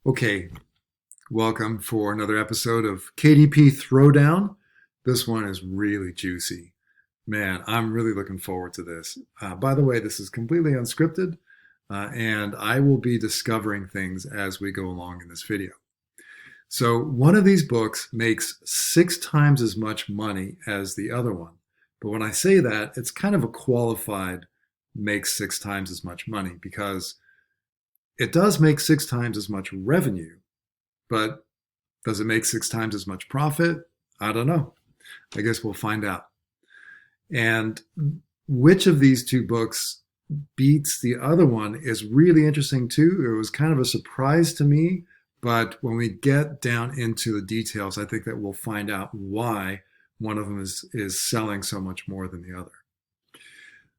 Okay, welcome for another episode of KDP Throwdown. This one is really juicy. Man, I'm really looking forward to this. By the way, this is completely unscripted, and I will be discovering things as we go along in this video. So, one of these books makes 6 times as much money as the other one. But when I say that, it's kind of a qualified makes 6 times as much money because it does make 6 times as much revenue, but does it make 6 times as much profit? I don't know. I guess we'll find out. And which of these two books beats the other one is really interesting too. It was kind of a surprise to me, but when we get down into the details, I think that we'll find out why one of them is selling so much more than the other.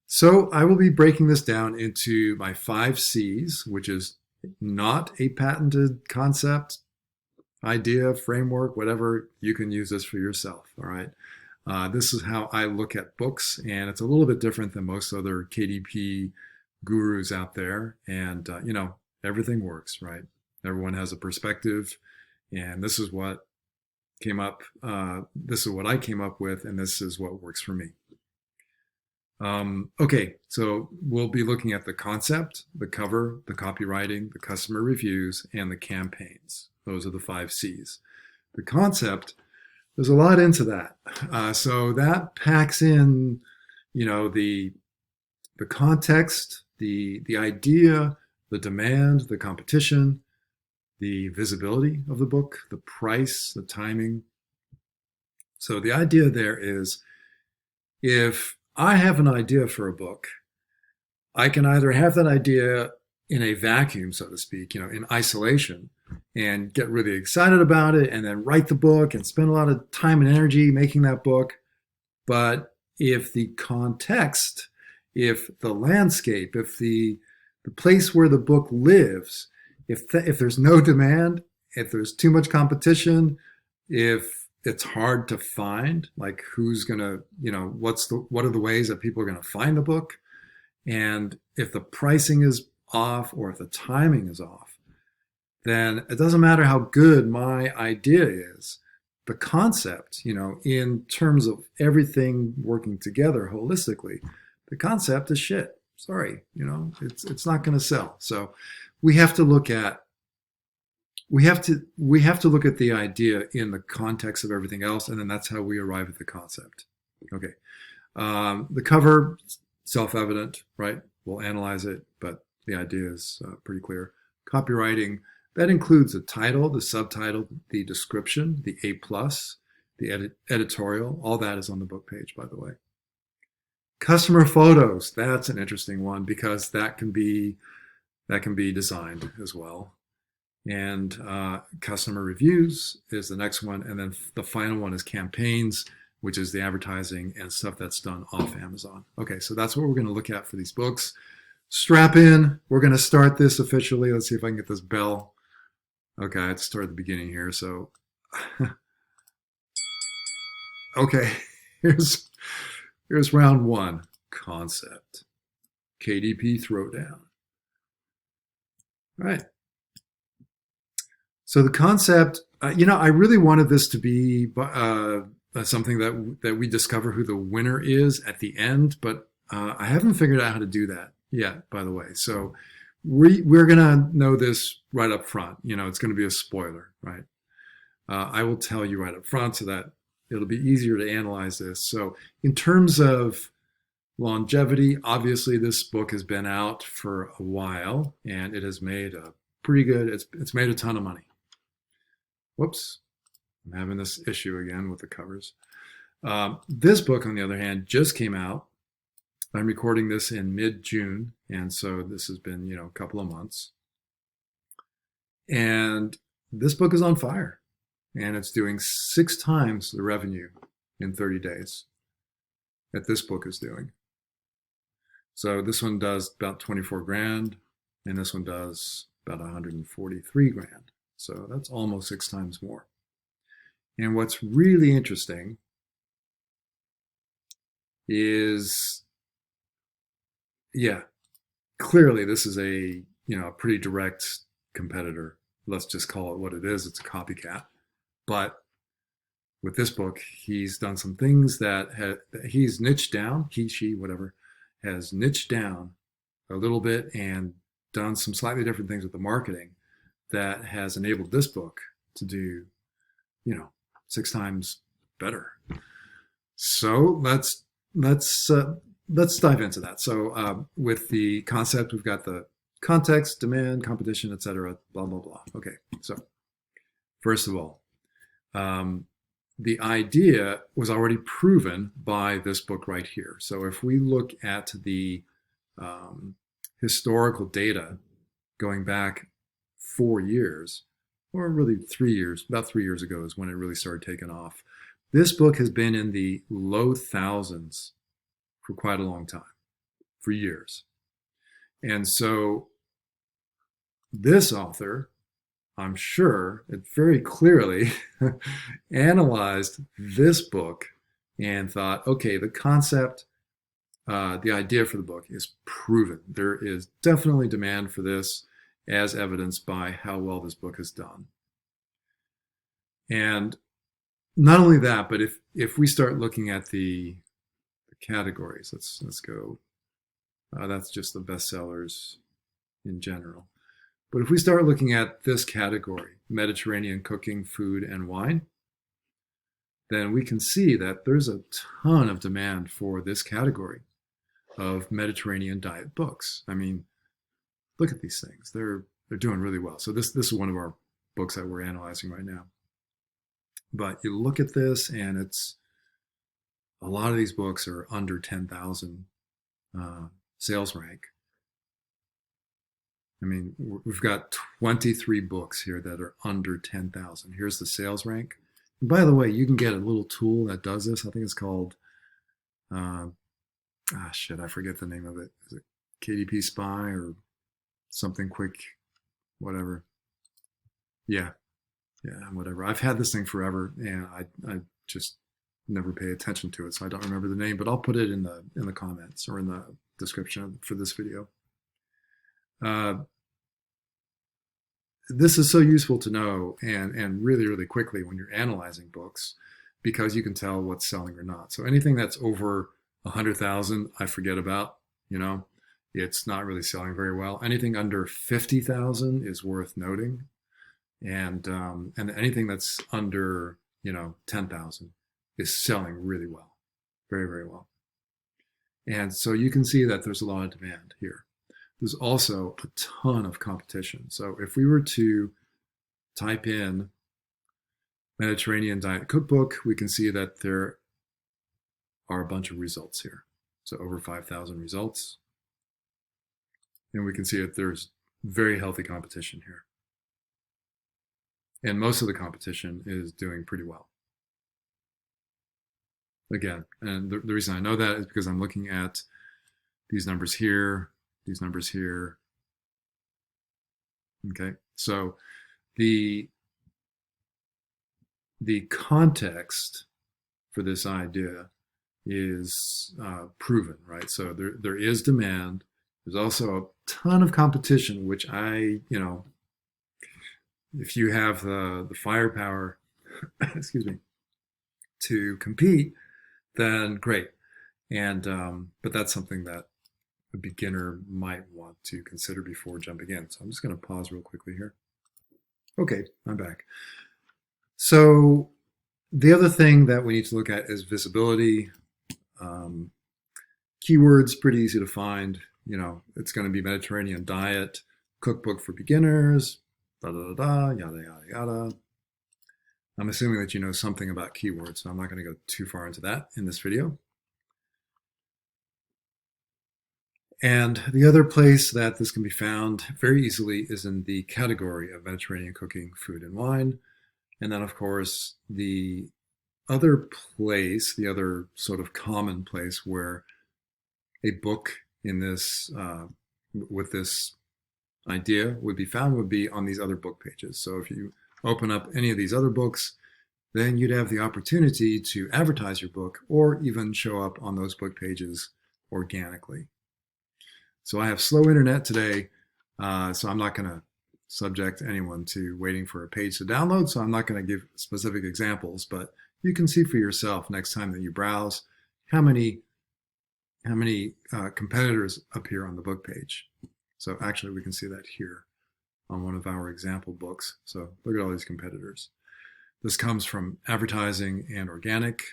So I will be breaking this down into my 5 C's, which is not a patented concept, idea, framework, whatever. You can use this for yourself, all right? This is how I look at books, and it's a little bit different than most other KDP gurus out there. And, everything works, right? Everyone has a perspective, and this is what came up. This is what I came up with, and this is what works for me. Okay, so we'll be looking at the concept, the cover, the copywriting, the customer reviews, and the campaigns. Those are the 5 C's. The concept, there's a lot into that. So that packs in, the context, the idea, the demand, the competition, the visibility of the book, the price, the timing. So the idea there is if I have an idea for a book, I can either have that idea in a vacuum, so to speak, in isolation, and get really excited about it and then write the book and spend a lot of time and energy making that book. But if the context, if the landscape, if the place where the book lives, if there's no demand, if there's too much competition, if it's hard to find, like who's gonna, what are the ways that people are gonna find the book, and if the pricing is off or if the timing is off, then it doesn't matter how good my idea is. The concept, in terms of everything working together holistically, the concept is shit. Sorry, it's not going to sell. So we have to look at the idea in the context of everything else, and then that's how we arrive at the concept. Okay, the cover, self-evident, right? We'll analyze it, but the idea is pretty clear. Copywriting, that includes the title, the subtitle, the description, the A+, the editorial. All that is on the book page, by the way. Customer photos, that's an interesting one because that can be designed as well. And customer reviews is the next one. And then the final one is campaigns, which is the advertising and stuff that's done off Amazon. Okay, so that's what we're going to look at for these books. Strap in. We're going to start this officially. Let's see if I can get this bell. Okay, let's start at the beginning here. So, okay, here's round one. Concept. KDP Throwdown. All right. So the concept, I really wanted this to be something that we discover who the winner is at the end, but I haven't figured out how to do that yet, by the way. So we're going to know this right up front. It's going to be a spoiler, right? I will tell you right up front so that it'll be easier to analyze this. So in terms of longevity, obviously this book has been out for a while and it has made a pretty good, it's made a ton of money. Whoops, I'm having this issue again with the covers. This book, on the other hand, just came out. I'm recording this in mid-June, and so this has been, a couple of months. And this book is on fire, and it's doing 6 times the revenue in 30 days that this book is doing. So this one does about 24 grand, and this one does about 143 grand. So that's almost 6 times more. And what's really interesting is, clearly this is a pretty direct competitor let's just call it what it is. It's a copycat. But with this book, he's done some things that he's niched down, he, she, whatever, has niched down a little bit and done some slightly different things with the marketing that has enabled this book to do, 6 times better. So let's dive into that. So with the concept, we've got the context, demand, competition, etc. Blah blah blah. Okay. So first of all, the idea was already proven by this book right here. So if we look at the historical data going back 4 years, or really 3 years, about 3 years ago is when it really started taking off. This book has been in the low thousands for quite a long time, for years. And so this author, I'm sure, it very clearly analyzed this book and thought, okay, the concept, the idea for the book is proven. There is definitely demand for this, as evidenced by how well this book has done. And not only that, but if we start looking at the categories, let's go. That's just the bestsellers in general. But if we start looking at this category, Mediterranean cooking, food, and wine, then we can see that there's a ton of demand for this category of Mediterranean diet books. I mean, look at these things. They're doing really well. So this is one of our books that we're analyzing right now. But you look at this, and it's a lot of these books are under 10,000 sales rank. I mean, we've got 23 books here that are under 10,000. Here's the sales rank. And by the way, you can get a little tool that does this. I think it's called, I forget the name of it. Is it KDP Spy or something quick, whatever? Yeah, whatever. I've had this thing forever, and I just never pay attention to it, so I don't remember the name. But I'll put it in the comments or in the description for this video. This is so useful to know and really, really quickly when you're analyzing books, because you can tell what's selling or not. So anything that's over 100,000, I forget about, it's not really selling very well. Anything under 50,000 is worth noting. And anything that's under, 10,000 is selling really well, very, very well. And so you can see that there's a lot of demand here. There's also a ton of competition. So if we were to type in Mediterranean diet cookbook, we can see that there are a bunch of results here. So over 5,000 results. And we can see that there's very healthy competition here. And most of the competition is doing pretty well. Again, and the reason I know that is because I'm looking at these numbers here, these numbers here. Okay, so the context for this idea is proven, right? So there is demand. There's also a ton of competition, which if you have the firepower, excuse me, to compete, then great. And but that's something that a beginner might want to consider before jumping in. So I'm just going to pause real quickly here. Okay, I'm back. So the other thing that we need to look at is visibility. Keywords, pretty easy to find. It's going to be Mediterranean diet, cookbook for beginners, yada, yada, yada. I'm assuming that you know something about keywords, so I'm not going to go too far into that in this video. And the other place that this can be found very easily is in the category of Mediterranean cooking, food, and wine. And then, of course, the other place, the other sort of common place where a book in this, with this idea would be found would be on these other book pages. So if you open up any of these other books, then you'd have the opportunity to advertise your book or even show up on those book pages organically. So I have slow internet today, so I'm not going to subject anyone to waiting for a page to download, so I'm not going to give specific examples, but you can see for yourself next time that you browse how many competitors appear on the book page. So actually we can see that here on one of our example books. So look at all these competitors. This comes from advertising and organic.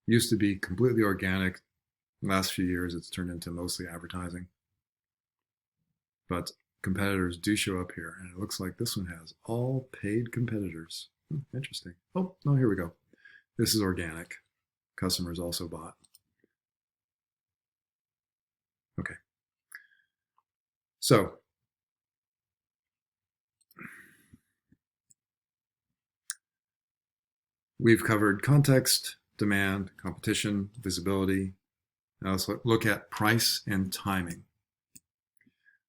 Used to be completely organic. Last few years it's turned into mostly advertising. But competitors do show up here, and it looks like this one has all paid competitors. Interesting. Oh, no, here we go. This is organic. Customers also bought. Okay. So we've covered context, demand, competition, visibility. Now let's look at price and timing.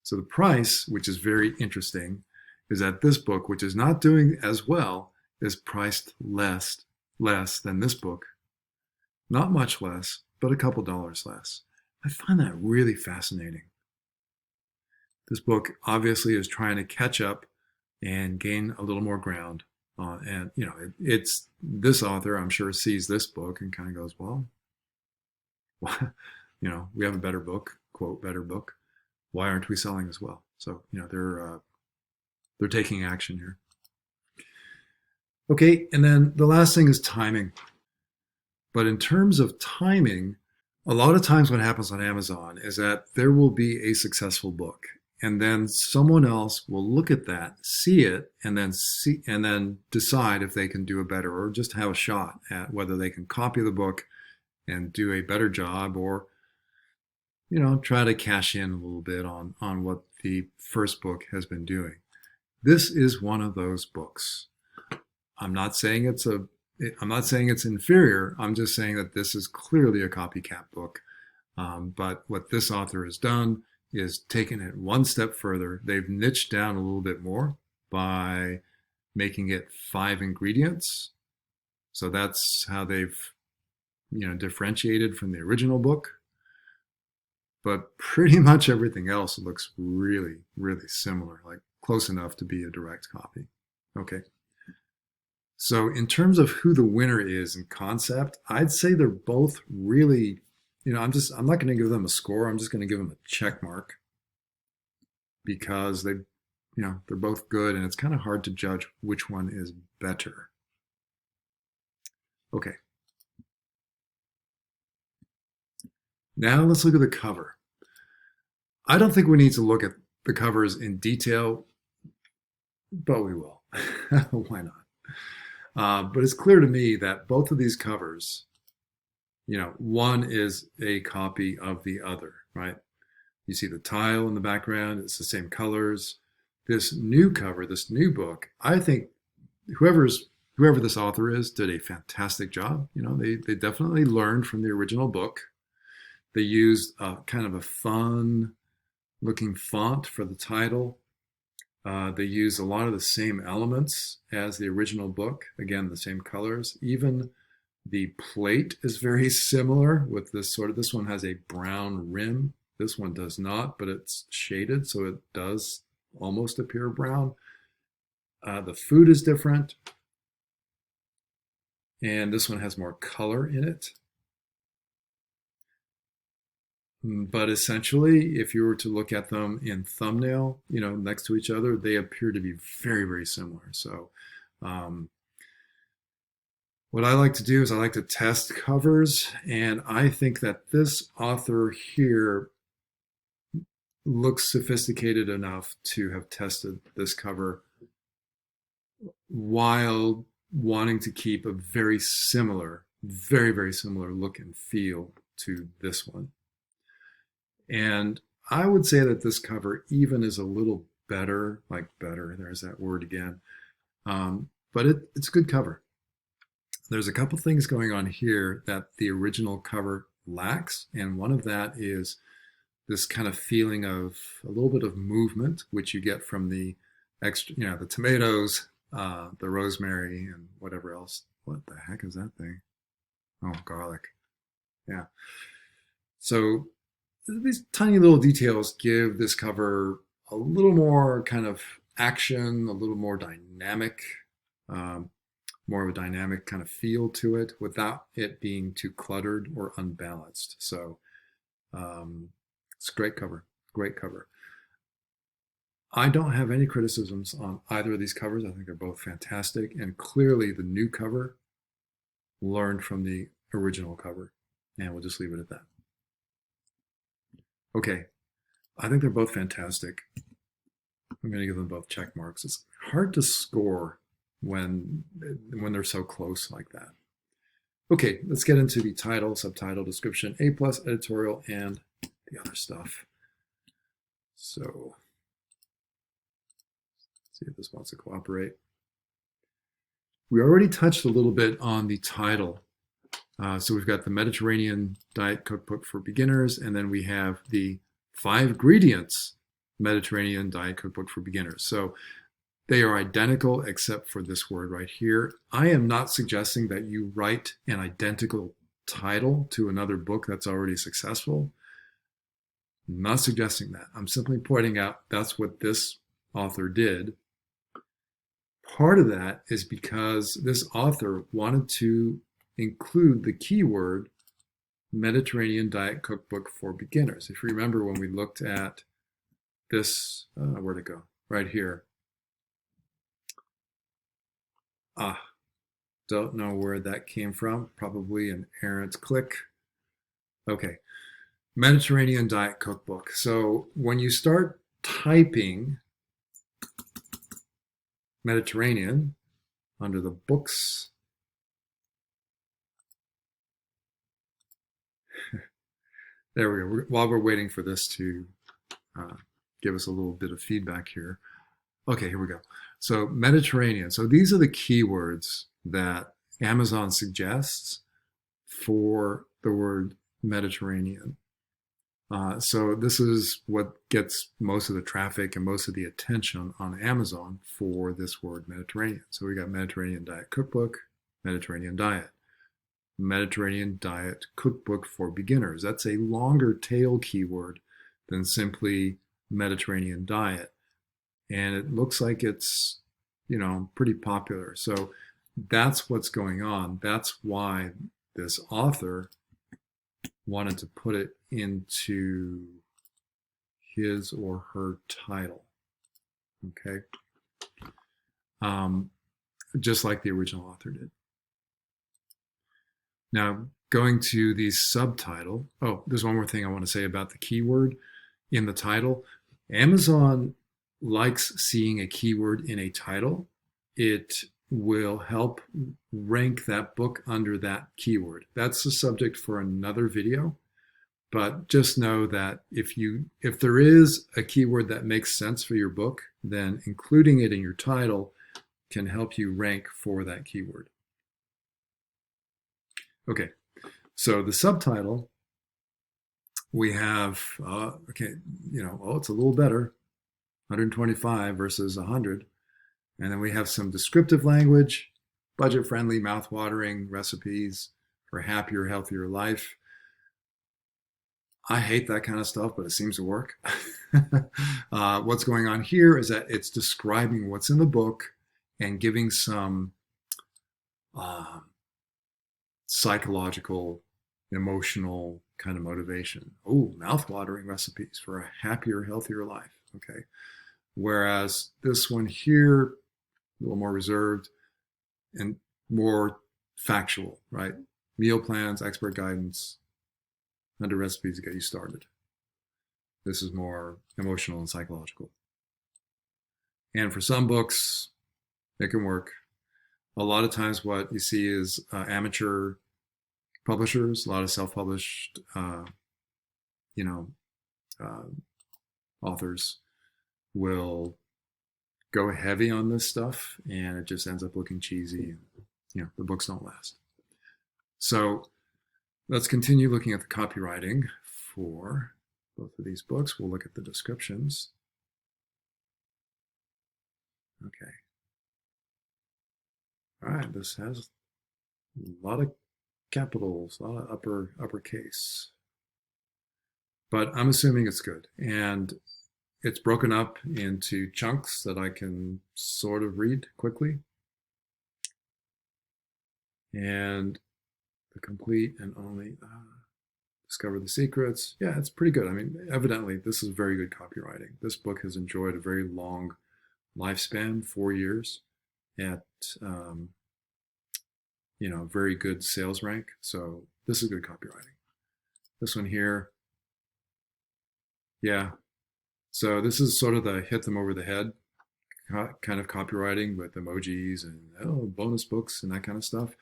So the price, which is very interesting, is that this book, which is not doing as well, is priced less than this book. Not much less, but a couple dollars less. I find that really fascinating. This book obviously is trying to catch up and gain a little more ground. And you know, it's this author, I'm sure, sees this book and kind of goes, well, you know, we have a better book, quote, better book. Why aren't we selling as well? So, you know, they're taking action here. Okay, and then the last thing is timing. But in terms of timing, a lot of times what happens on Amazon is that there will be a successful book, and then someone else will look at that, see it, and then decide if they can do a better, or just have a shot at whether they can copy the book and do a better job, or, you know, try to cash in a little bit on what the first book has been doing. This is one of those books. I'm not saying it's inferior. I'm just saying that this is clearly a copycat book. But what this author has done is taken it one step further. They've niched down a little bit more by making it 5 ingredients. So that's how they've, you know, differentiated from the original book. But pretty much everything else looks really, really similar, like close enough to be a direct copy. Okay. So in terms of who the winner is in concept, I'd say they're both really, you know, I'm not going to give them a score. I'm just going to give them a check mark because they're both good, and it's kind of hard to judge which one is better. Okay. Now let's look at the cover. I don't think we need to look at the covers in detail, but we will. Why not? But it's clear to me that both of these covers, you know, one is a copy of the other, right? You see the tile in the background, it's the same colors. This new cover, this new book, I think whoever this author is did a fantastic job. You know, they definitely learned from the original book. They used kind of a fun looking font for the title. They use a lot of the same elements as the original book. Again, the same colors. Even the plate is very similar with this one has a brown rim. This one does not, but it's shaded, so it does almost appear brown. The food is different. And this one has more color in it. But essentially, if you were to look at them in thumbnail, you know, next to each other, they appear to be very, very similar. So what I like to do is I like to test covers, and I think that this author here looks sophisticated enough to have tested this cover while wanting to keep a very, very similar look and feel to this one. And I would say that this cover even is a little better, there's that word again. But it's a good cover. There's a couple things going on here that the original cover lacks, and one of that is this kind of feeling of a little bit of movement, which you get from the extra, you know, the tomatoes, the rosemary, and whatever else. What the heck is that thing? Oh, garlic. Yeah. So these tiny little details give this cover a little more kind of action, a little more dynamic, more of a dynamic kind of feel to it without it being too cluttered or unbalanced. So it's a great cover, great cover. I don't have any criticisms on either of these covers. I think they're both fantastic. And clearly the new cover learned from the original cover. And we'll just leave it at that. Okay, I think they're both fantastic. I'm going to give them both check marks. It's hard to score when they're so close like that. Okay, let's get into the title, subtitle, description, A+, editorial, and the other stuff. So let's see if this wants to cooperate. We already touched a little bit on the title. So we've got the Mediterranean Diet Cookbook for Beginners, and then we have the 5 ingredients Mediterranean Diet Cookbook for Beginners. So they are identical except for this word right here. I am not suggesting that you write an identical title to another book that's already successful. I'm not suggesting that. I'm simply pointing out that's what this author did. Part of that is because this author wanted to include the keyword Mediterranean Diet Cookbook for Beginners. If you remember when we looked at this, where'd it go? Right here. Don't know where that came from. Probably an errant click. Okay, Mediterranean Diet Cookbook. So when you start typing Mediterranean under the books, there we go. While we're waiting for this to give us a little bit of feedback here. Okay, here we go. So Mediterranean. So these are the keywords that Amazon suggests for the word Mediterranean. So this is what gets most of the traffic and most of the attention on Amazon for this word Mediterranean. So we got Mediterranean Diet Cookbook, Mediterranean Diet. Mediterranean Diet Cookbook for Beginners. That's a longer tail keyword than simply Mediterranean Diet. And it looks like it's, pretty popular. So that's what's going on. That's why this author wanted to put it into his or her title. Okay. Just like the original author did. Now, going to the subtitle. Oh, there's one more thing I want to say about the keyword in the title. Amazon likes seeing a keyword in a title. It will help rank that book under that keyword. That's the subject for another video. But just know that if there is a keyword that makes sense for your book, then including it in your title can help you rank for that keyword. Okay, so the subtitle, we have, it's a little better, 125 versus 100. And then we have some descriptive language, budget-friendly, mouth-watering recipes for a happier, healthier life. I hate that kind of stuff, but it seems to work. What's going on here is that it's describing what's in the book and giving some psychological, emotional kind of motivation. Oh, mouth-watering recipes for a happier, healthier life. Okay. Whereas this one here, a little more reserved and more factual, right? Meal plans, expert guidance, 100 recipes to get you started. This is more emotional and psychological. And for some books, it can work. A lot of times what you see is amateur publishers, a lot of self-published, authors will go heavy on this stuff, and it just ends up looking cheesy. And, the books don't last. So let's continue looking at the copywriting for both of these books. We'll look at the descriptions. Okay. All right, this has a lot of capitals, a lot of uppercase. But I'm assuming it's good. And it's broken up into chunks that I can sort of read quickly. And the complete and only discover the secrets. Yeah, it's pretty good. I mean, evidently, this is very good copywriting. This book has enjoyed a very long lifespan, 4 years, at very good sales rank. So this is good copywriting. This one here, yeah. So this is sort of the hit them over the head kind of copywriting with emojis and bonus books and that kind of stuff.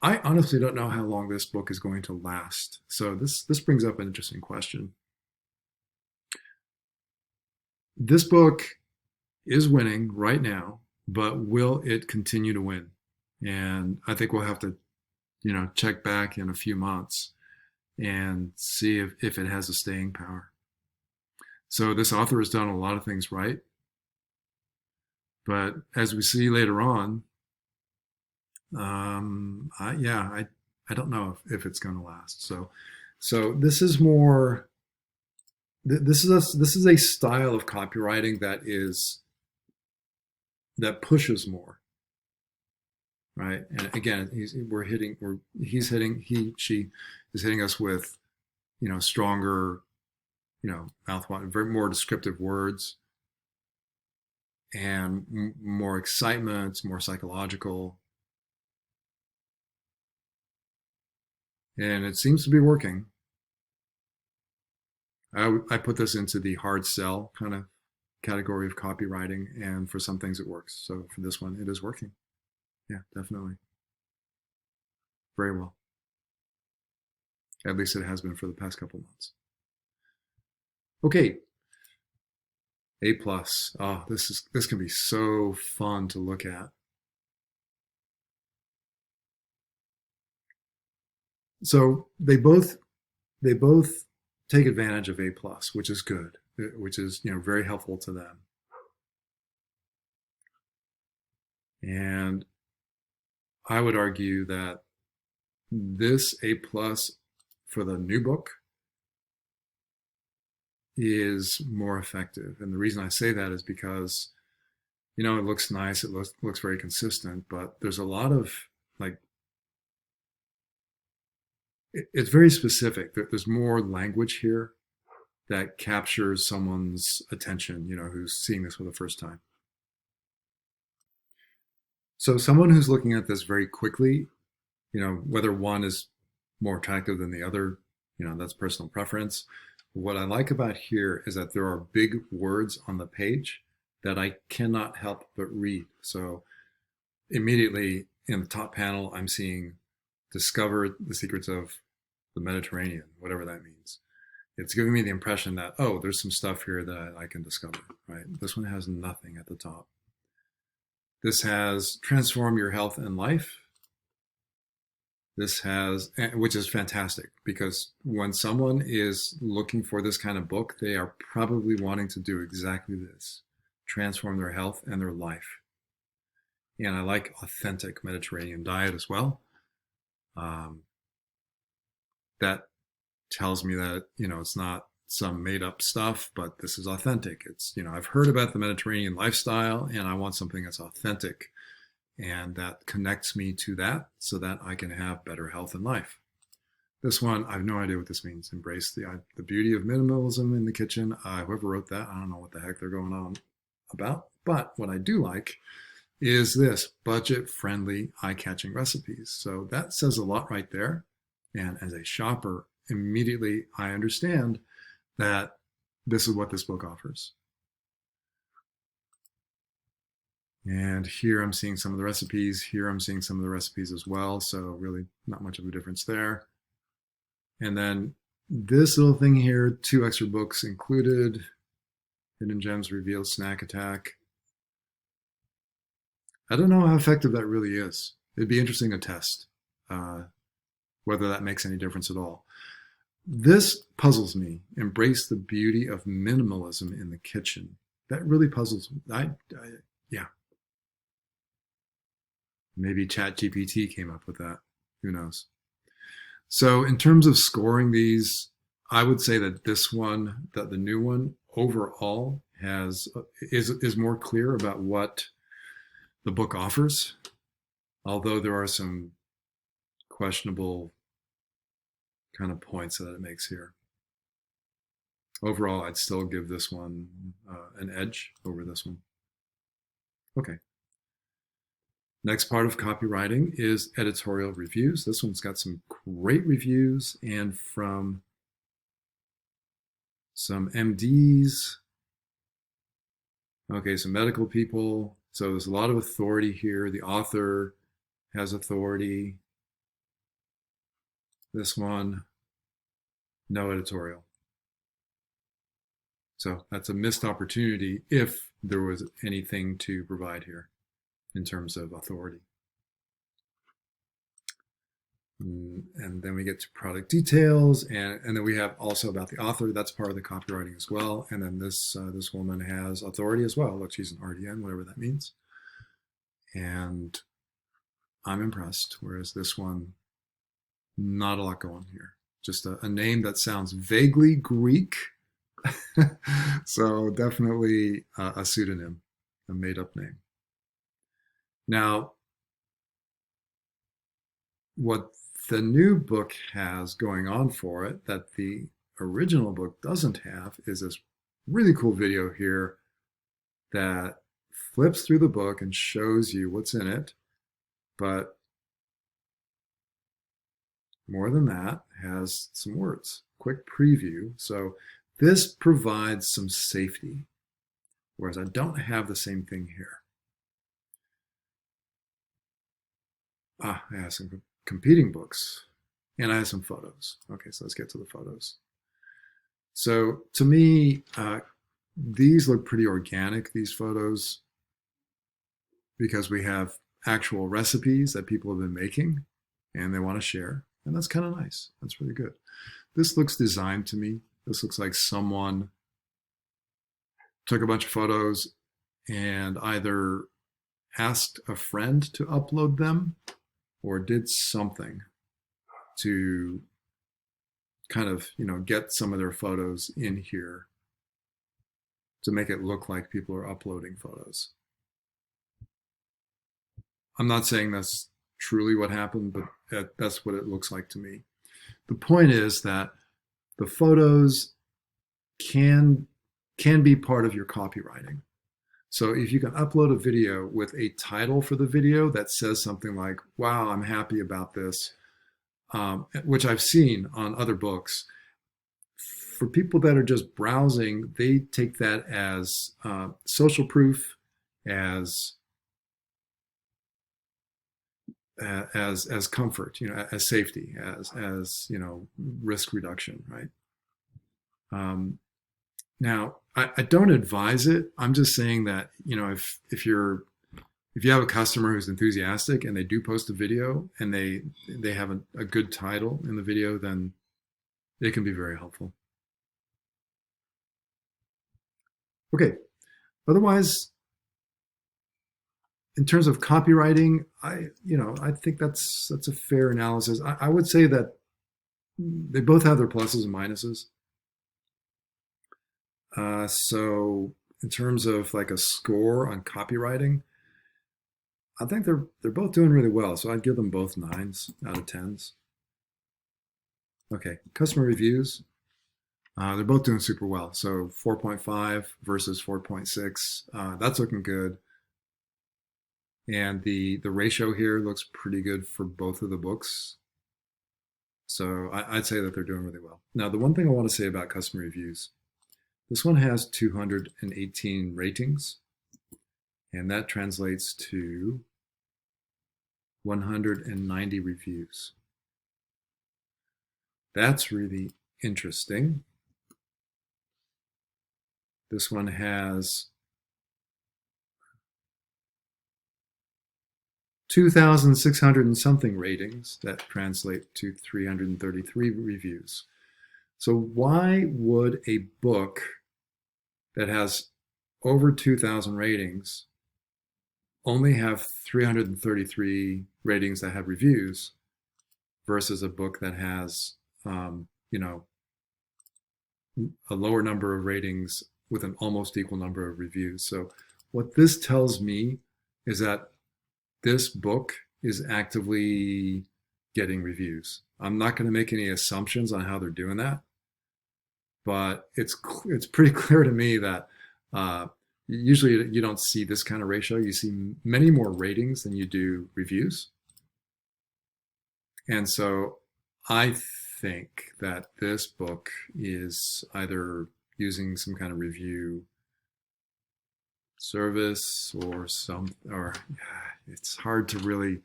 I honestly don't know how long this book is going to last. So this brings up an interesting question. This book is winning right now, but will it continue to win? And I think we'll have to, check back in a few months and see if it has a staying power. So this author has done a lot of things right. But as we see later on, I don't know if it's going to last. So this is more. This is a style of copywriting that pushes more, right? And again, she is hitting us with, stronger, mouthwater, very more descriptive words, and more excitement, more psychological. And it seems to be working. I put this into the hard sell kind of category of copywriting, and for some things it works. So for this one, it is working. Yeah, definitely. Very well. At least it has been for the past couple months. Okay. A+. Oh, this can be so fun to look at. So they both take advantage of A+, which is good, which is very helpful to them. And I would argue that this A+ for the new book is more effective. And the reason I say that is because, it looks nice, it looks very consistent, but there's a lot of it's very specific. There's more language here that captures someone's attention, who's seeing this for the first time. So someone who's looking at this very quickly, whether one is more attractive than the other, that's personal preference. What I like about here is that there are big words on the page that I cannot help but read. So immediately in the top panel, I'm seeing discover the secrets of the Mediterranean, whatever that means. It's giving me the impression that, there's some stuff here that I can discover, right? This one has nothing at the top. This has transform your health and life. This has, which is fantastic, because when someone is looking for this kind of book, they are probably wanting to do exactly this, transform their health and their life. And I like authentic Mediterranean diet as well. That tells me that, it's not some made up stuff, but this is authentic. It's, I've heard about the Mediterranean lifestyle and I want something that's authentic and that connects me to that so that I can have better health and life. This one, I have no idea what this means. Embrace the beauty of minimalism in the kitchen. Whoever wrote that, I don't know what the heck they're going on about. But what I do like is this budget-friendly, eye-catching recipes. So that says a lot right there. And as a shopper, immediately I understand that this is what this book offers. And here I'm seeing some of the recipes. Here I'm seeing some of the recipes as well. So really not much of a difference there. And then this little thing here, 2 extra books included. Hidden Gems Revealed, Snack Attack. I don't know how effective that really is. It'd be interesting to test whether that makes any difference at all. This puzzles me. Embrace the beauty of minimalism in the kitchen. That really puzzles me. Yeah. Maybe ChatGPT came up with that. Who knows? So in terms of scoring these, I would say that this one, that the new one, overall is more clear about what the book offers, although there are some questionable kind of points that it makes here. Overall, I'd still give this one an edge over this one. Okay. Next part of copywriting is editorial reviews. This one's got some great reviews and from some MDs. Okay, some medical people. So there's a lot of authority here. The author has authority. This one, no editorial. So that's a missed opportunity if there was anything to provide here in terms of authority. And then we get to product details, and then we have also about the author. That's part of the copywriting as well. And then this woman has authority as well. Look, she's an RDN, whatever that means. And I'm impressed, whereas this one, not a lot going here. Just a name that sounds vaguely Greek. So definitely a pseudonym, a made-up name. Now, what the new book has going on for it that the original book doesn't have is this really cool video here that flips through the book and shows you what's in it, but more than that, has some words. Quick preview. So this provides some safety, whereas I don't have the same thing here. I have some competing books, and I have some photos. Okay, so let's get to the photos. So to me, these look pretty organic, these photos, because we have actual recipes that people have been making and they want to share. And that's kind of nice. That's really good. This looks designed to me. This looks like someone took a bunch of photos and either asked a friend to upload them or did something to kind of, get some of their photos in here to make it look like people are uploading photos. I'm not saying that's truly what happened, but that's what it looks like to me. The point is that the photos can be part of your copywriting. So if you can upload a video with a title for the video that says something like, wow, I'm happy about this, which I've seen on other books. For people that are just browsing, they take that as social proof, as comfort, as safety, as risk reduction, right? Now, I don't advise it. I'm just saying that if you have a customer who's enthusiastic and they do post a video and they have a good title in the video, then it can be very helpful. Okay. Otherwise, in terms of copywriting, I think that's a fair analysis. I would say that they both have their pluses and minuses. So in terms of like a score on copywriting, I think they're both doing really well. So I'd give them both 9s out of 10s. Okay, customer reviews. They're both doing super well. So 4.5 versus 4.6. That's looking good. And the ratio here looks pretty good for both of the books. So I'd say that they're doing really well. Now, the one thing I want to say about customer reviews, this one has 218 ratings, and that translates to 190 reviews. That's really interesting. This one has 2,600 and something ratings that translate to 333 reviews. So why would a book that has over 2,000 ratings only have 333 ratings that have reviews versus a book that has, a lower number of ratings with an almost equal number of reviews. So what this tells me is that this book is actively getting reviews. I'm not going to make any assumptions on how they're doing that, but it's pretty clear to me that usually you don't see this kind of ratio. You see many more ratings than you do reviews. And so I think that this book is either using some kind of review service or it's hard to really,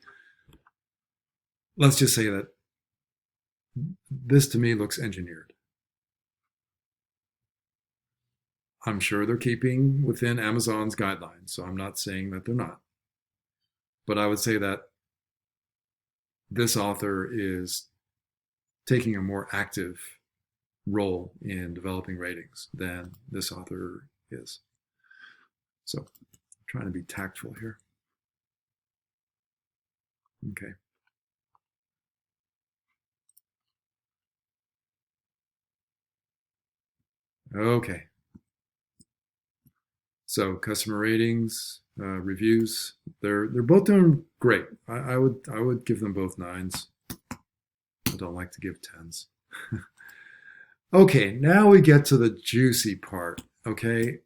let's just say that this to me looks engineered. I'm sure they're keeping within Amazon's guidelines, so I'm not saying that they're not. But I would say that this author is taking a more active role in developing ratings than this author is. So I'm trying to be tactful here. Okay. Okay. So customer ratings, reviews, they're both doing great. I would give them both 9s. I don't like to give 10s. Okay, now we get to the juicy part. Okay,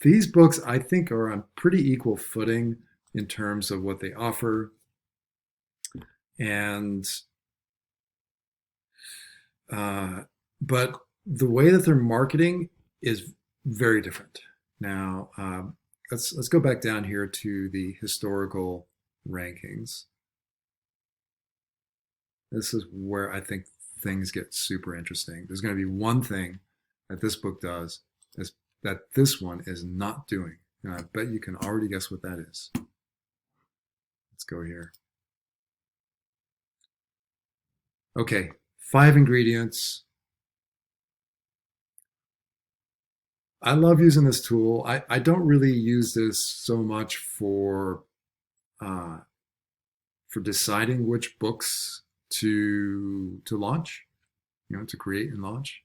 these books I think are on pretty equal footing in terms of what they offer, and but the way that they're marketing is very different. Now, let's go back down here to the historical rankings. This is where I think things get super interesting. There's going to be one thing that this book does is that this one is not doing. And I bet you can already guess what that is. Let's go here. Okay, 5 ingredients. I love using this tool. I don't really use this so much for deciding which books to launch, to create and launch.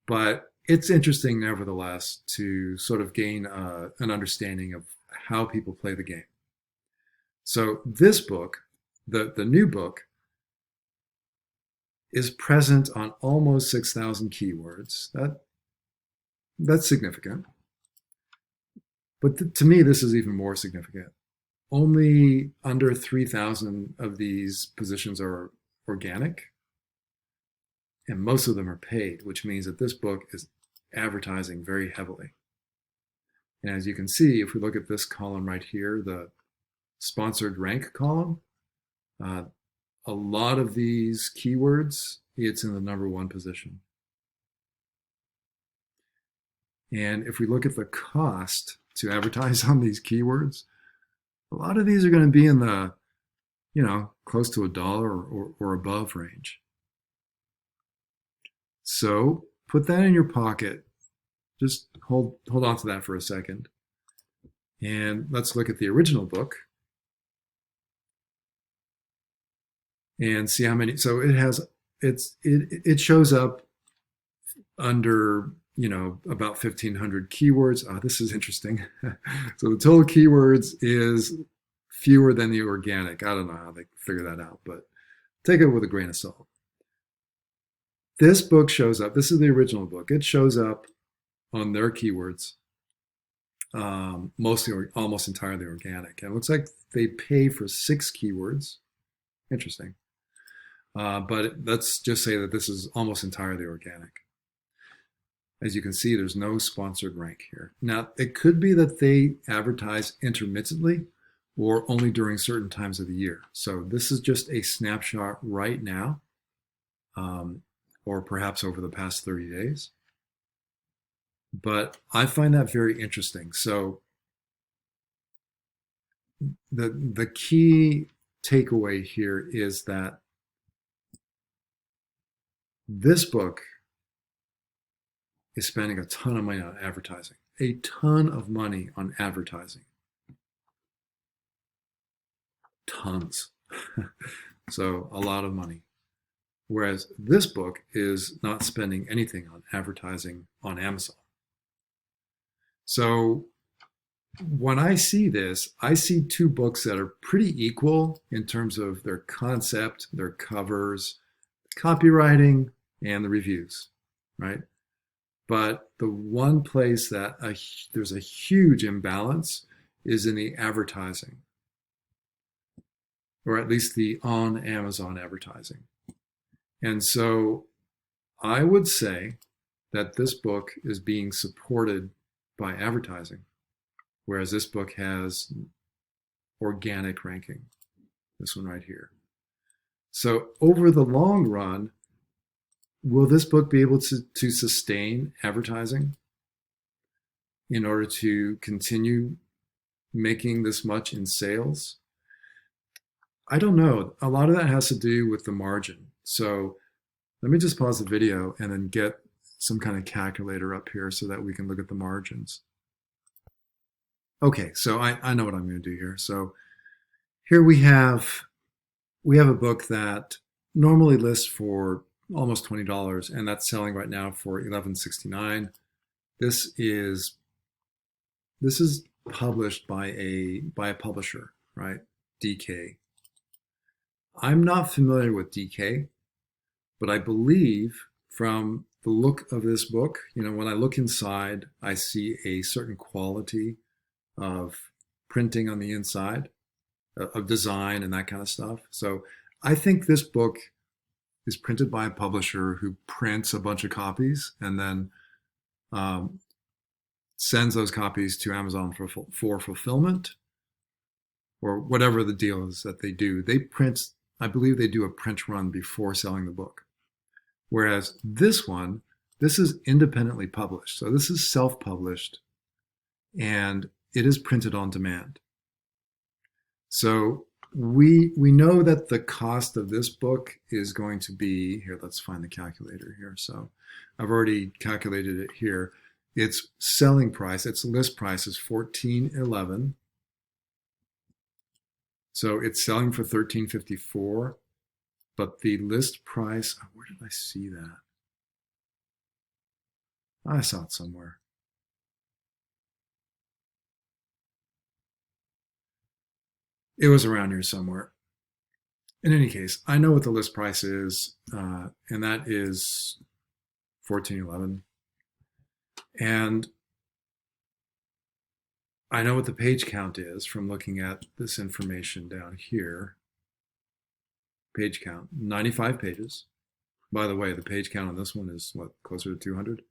But it's interesting, nevertheless, to sort of gain an understanding of how people play the game. So this book, the new book, is present on almost 6,000 keywords. That's significant. But to me, this is even more significant. Only under 3,000 of these positions are organic, and most of them are paid, which means that this book is advertising very heavily. And as you can see, if we look at this column right here, the sponsored rank column, a lot of these keywords, it's in the number 1 position. And if we look at the cost to advertise on these keywords, a lot of these are going to be in the, close to $1 or above range. So put that in your pocket. Just hold on to that for a second. And let's look at the original book and see how many. So it shows up under, about 1,500 keywords. This is interesting. So the total keywords is fewer than the organic. I don't know how they figure that out, but take it with a grain of salt. This book shows up. This is the original book. It shows up on their keywords, mostly or almost entirely organic. And it looks like they pay for 6 keywords. Interesting. But let's just say that this is almost entirely organic. As you can see, there's no sponsored rank here. Now, it could be that they advertise intermittently or only during certain times of the year. So this is just a snapshot right now, or perhaps over the past 30 days. But I find that very interesting. So the key takeaway here is that this book is spending a ton of money on advertising, a ton of money on advertising. Tons. So a lot of money. whereas this book is not spending anything on advertising on Amazon. So when I see this, I see two books that are pretty equal in terms of their concept, their covers, copywriting, and the reviews, right? But the one place that there's a huge imbalance is in the advertising, or at least the on Amazon advertising. And so I would say that this book is being supported by advertising, whereas this book has organic ranking, this one right here. So over the long run, will this book be able to sustain advertising in order to continue making this much in sales? I don't know. A lot of that has to do with the margin. So let me just pause the video and then get some kind of calculator up here so that we can look at the margins. Okay, so I know what I'm going to do here. So here we have a book that normally lists for almost $20, and that's selling right now for $11.69. This is published by a publisher, right? DK. I'm not familiar with DK, but I believe from the look of this book, when I look inside, I see a certain quality of printing on the inside, of design and that kind of stuff. So I think this book is printed by a publisher who prints a bunch of copies and then sends those copies to Amazon for fulfillment, or whatever the deal is that they do. They print, I believe they do a print run before selling the book. Whereas this is independently published. So this is self-published, and it is printed on demand. So we know that the cost of this book is going to be, here, let's find the calculator here. So I've already calculated it here. Its selling price, its list price is $14.11. So it's selling for $13.54, but the list price, where did I see that? I saw it somewhere. It was around here somewhere. In any case, I know what the list price is, and that is $14.11. And I know what the page count is from looking at this information down here. Page count, 95 pages. By the way, the page count on this one is what, closer to 200?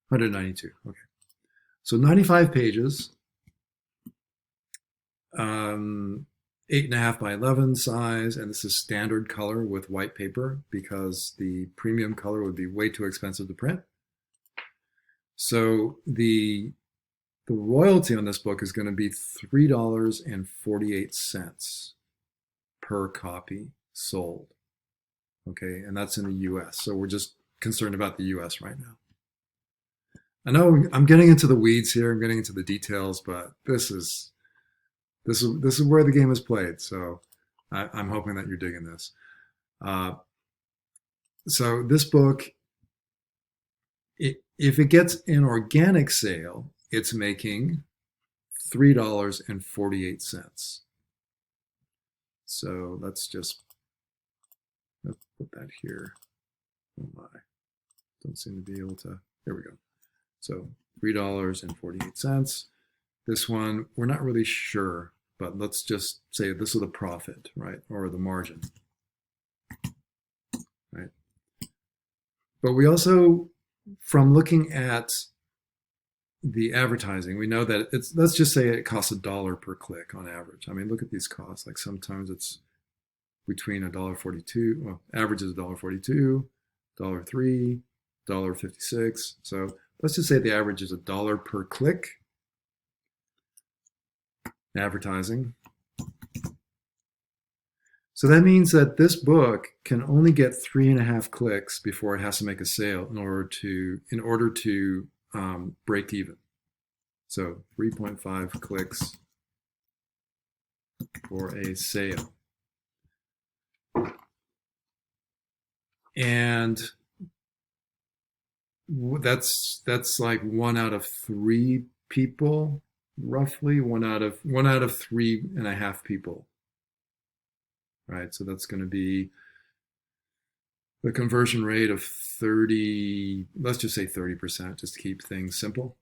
192, okay. So 95 pages, 8.5 by 11 size, and this is standard color with white paper because the premium color would be way too expensive to print. So the royalty on this book is going to be $3.48 per copy sold. Okay, and that's in the US. So we're just concerned about the US right now. I know I'm getting into the weeds here, I'm getting into the details, but this is where the game is played. So I'm hoping that you're digging this. So this book, if it gets an organic sale, it's making $3.48. So let's put that here. Oh my, don't seem to be able to, there we go. So $3.48. This one, we're not really sure, but let's just say this is the profit, right? Or the margin, right? But we also, from looking at the advertising, we know that let's just say it costs $1 per click on average. I mean, look at these costs. Like sometimes it's between $1.42, well, average is $1.42, $1.03, $1.56. So let's just say the average is $1 per click advertising. So that means that this book can only get 3.5 clicks before it has to make a sale in order to break even. So 3.5 clicks for a sale. And that's like 1 out of 3 people, roughly 1 out of 3.5 people, right? So that's going to be the conversion rate of 30, let's just say 30%, just to keep things simple.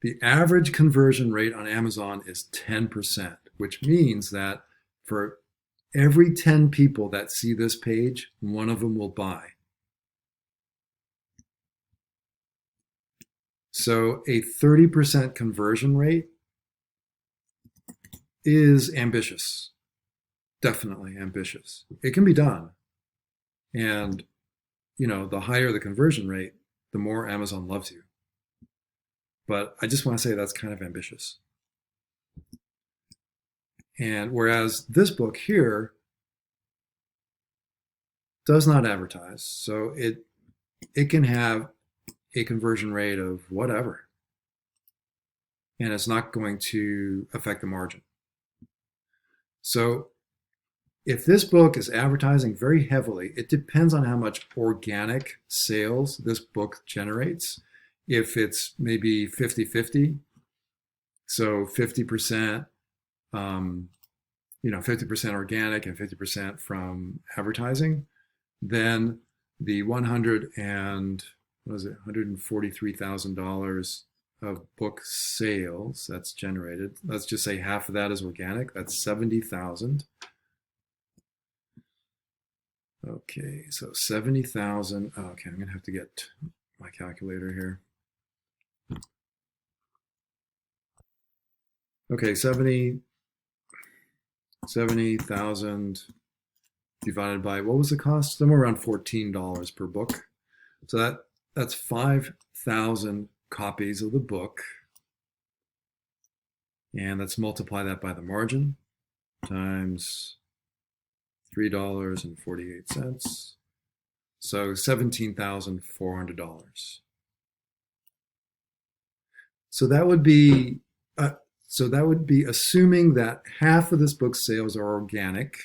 The average conversion rate on Amazon is 10%, which means that for every 10 people that see this page, one of them will buy. So a 30% conversion rate is ambitious, definitely ambitious. It can be done. And, the higher the conversion rate, the more Amazon loves you. But I just want to say that's kind of ambitious. And whereas this book here does not advertise, so it can have a conversion rate of whatever, and it's not going to affect the margin. So if this book is advertising very heavily, it depends on how much organic sales this book generates. If it's maybe 50-50, so 50%, 50% organic and 50% from advertising, then the $143,000 of book sales that's generated, let's just say half of that is organic, that's 70,000. Okay, so 70,000. Okay, I'm gonna have to get my calculator here. Okay, 70,000 divided by, what was the cost? Somewhere around $14 per book. So that's 5,000 copies of the book. And let's multiply that by the margin times $3.48. So $17,400. So that would be assuming that half of this book's sales are organic,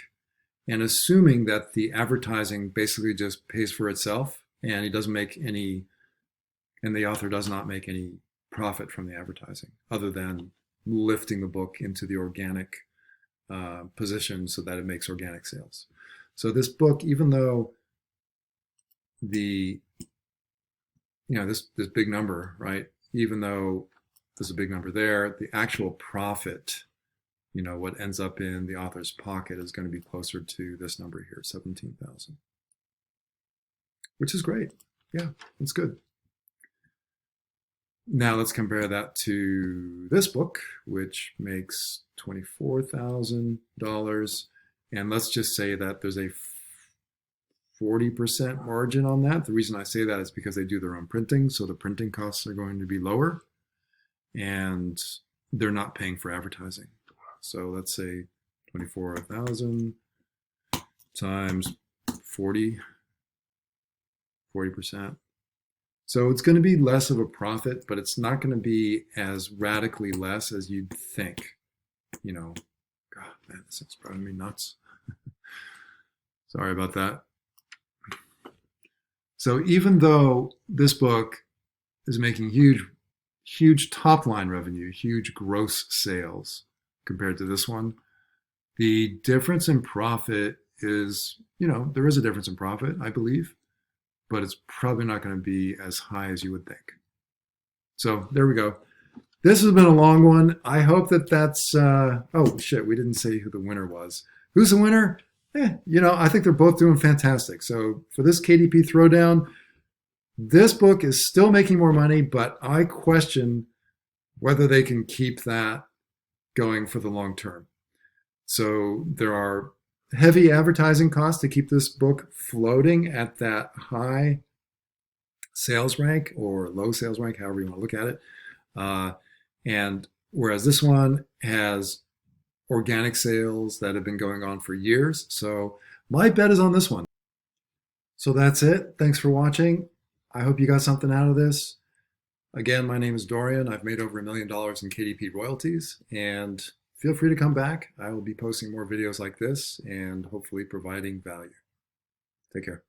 and assuming that the advertising basically just pays for itself, and he doesn't make any, and the author does not make any profit from the advertising, other than lifting the book into the organic position so that it makes organic sales. So this book, even though this big number, right? Even though there's a big number there, the actual profit, what ends up in the author's pocket is going to be closer to this number here, 17,000, which is great. Yeah, it's good. Now let's compare that to this book, which makes $24,000. And let's just say that there's a 40% margin on that. The reason I say that is because they do their own printing, so the printing costs are going to be lower, and they're not paying for advertising. So let's say 24,000 times 40%. So it's going to be less of a profit, but it's not going to be as radically less as you'd think. God, man, this is driving me nuts. Sorry about that. So even though this book is making huge top line revenue, huge gross sales compared to this one, the difference in profit is, there is a difference in profit, I believe, but it's probably not going to be as high as you would think. So there we go. This has been a long one. I hope that's, oh shit, we didn't say who the winner was. Who's the winner? I think they're both doing fantastic. So for this KDP Throwdown, this book is still making more money, but I question whether they can keep that going for the long term. So there are heavy advertising costs to keep this book floating at that high sales rank or low sales rank, however you want to look at it. And whereas this one has organic sales that have been going on for years. So my bet is on this one. So that's it. Thanks for watching. I hope you got something out of this. Again, my name is Dorian. I've made over $1 million in KDP royalties, and feel free to come back. I will be posting more videos like this and hopefully providing value. Take care.